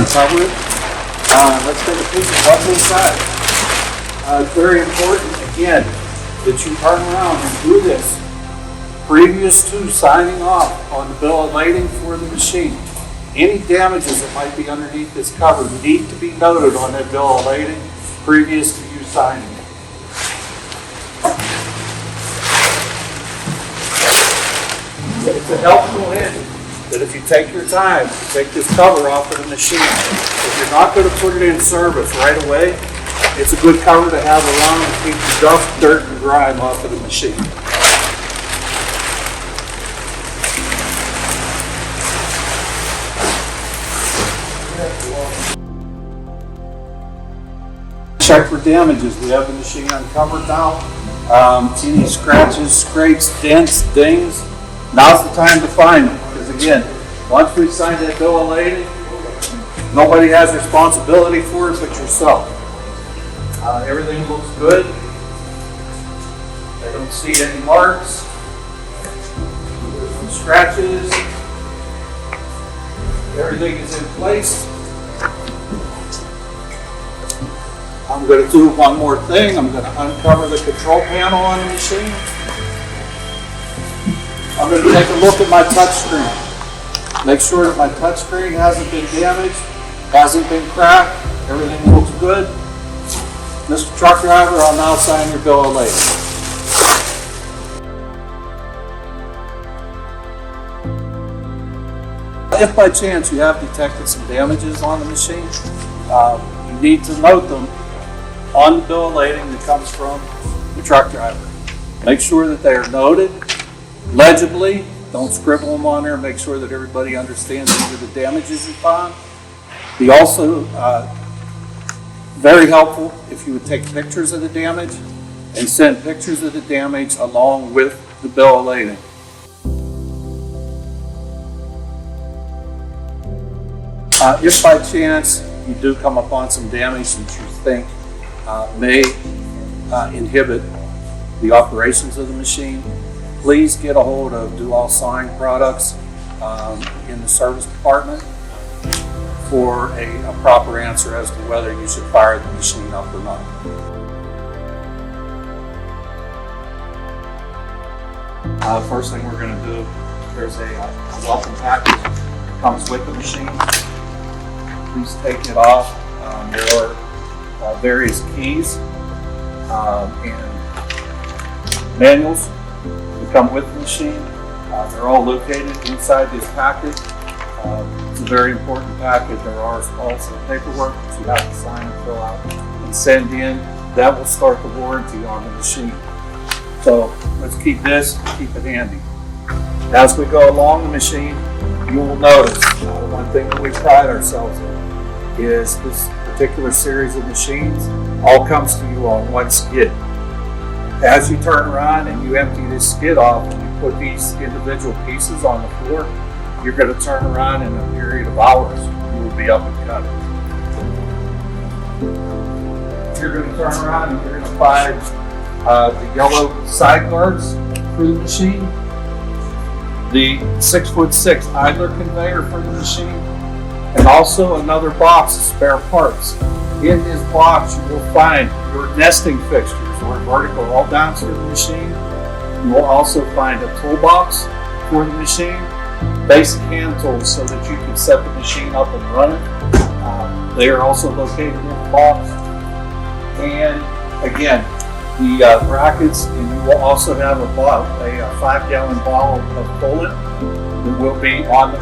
uncover it. Let's take a peek at what's inside. It's very important, again, that you turn around and do this previous to signing off on the bill of lading for the machine. Any damages that might be underneath this cover need to be noted on that bill of lading previous to you signing it. It's a helpful hint that if you take your time to take this cover off of the machine, if you're not going to put it in service right away, it's a good cover to have around to keep the dust, dirt, and grime off of the machine. Check for damages. We have the machine uncovered now. Any scratches, scrapes, dents, dings, now's the time to find them. Because again, once we sign that bill of lading, nobody has responsibility for it but yourself. Everything looks good. I don't see any marks, no scratches. Everything is in place. I'm going to do one more thing. I'm going to uncover the control panel on the machine. I'm going to take a look at my touch screen. Make sure that my touch screen hasn't been damaged, hasn't been cracked, everything looks good. Mr. Truck Driver, I'll now sign your bill of lading. If by chance you have detected some damages on the machine, you need to note them on the bill of lading that comes from the truck driver. Make sure that they are noted legibly. Don't scribble them on there. Make sure that everybody understands these are the damages you found. Be also very helpful if you would take pictures of the damage and send pictures of the damage along with the bill of lading. If by chance you do come upon some damage that you think may inhibit the operations of the machine, please get a hold of DoALL Sign Products in the service department for a proper answer as to whether you should fire the machine up or not. First thing we're going to do, there's a welcome package that comes with the machine. Please take it off. There are various keys and manuals that come with the machine. They're all located inside this package. It's a very important package. There are also paperwork that you have to sign and fill out and send in. That will start the warranty on the machine. So let's keep this, keep it handy. As we go along the machine, you will notice one thing that we pride ourselves in is this particular series of machines all comes to you on one skid. As you turn around and you empty this skid off and you put these individual pieces on the floor, you're going to turn around in a period of hours. You will be up and cutting. You're going to turn around and you're going to find the yellow side guards for the machine, the 6'6" idler conveyor for the machine, and also another box of spare parts. In this box, you will find your nesting fixtures or vertical roll downs for the machine. You will also find a toolbox for the machine, basic hand tools so that you can set the machine up and run it. They are also located in the box. And again, the brackets, and you will also have a 5-gallon bottle of coolant that will be on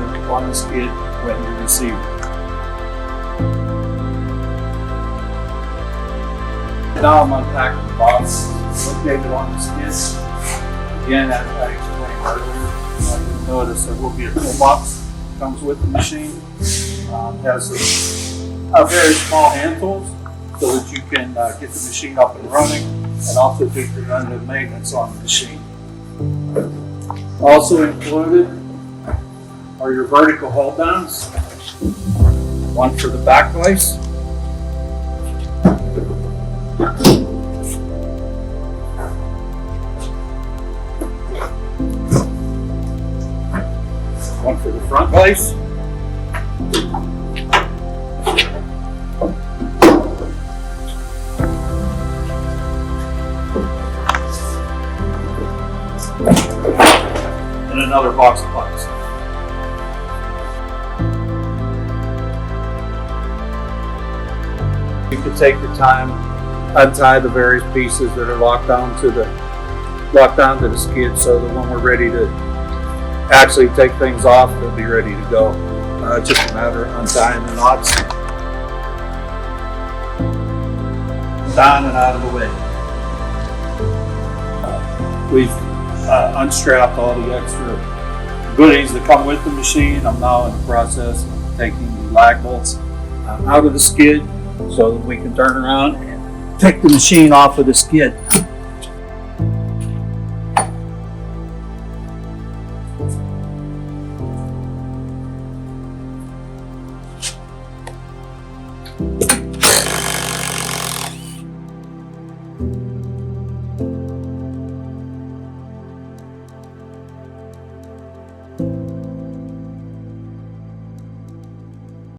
the skid when you receive it. Now I'm unpacking the box located on the skid. Again, as I explained earlier, you'll notice there will be a toolbox that comes with the machine. Has a very small hand tools so that you can get the machine up and running and also do preventative maintenance on the machine. Also included are your vertical hold downs. One for the back place. One for the front place. another box of parts. You can take your time, untie the various pieces that are locked onto the skid, so that when we're ready to actually take things off, they'll be ready to go. It's just a matter of untying the knots, down and out of the way. We've unstrapped all the extra goodies that come with the machine. I'm now in the process of taking the lag bolts out of the skid so that we can turn around and take the machine off of the skid.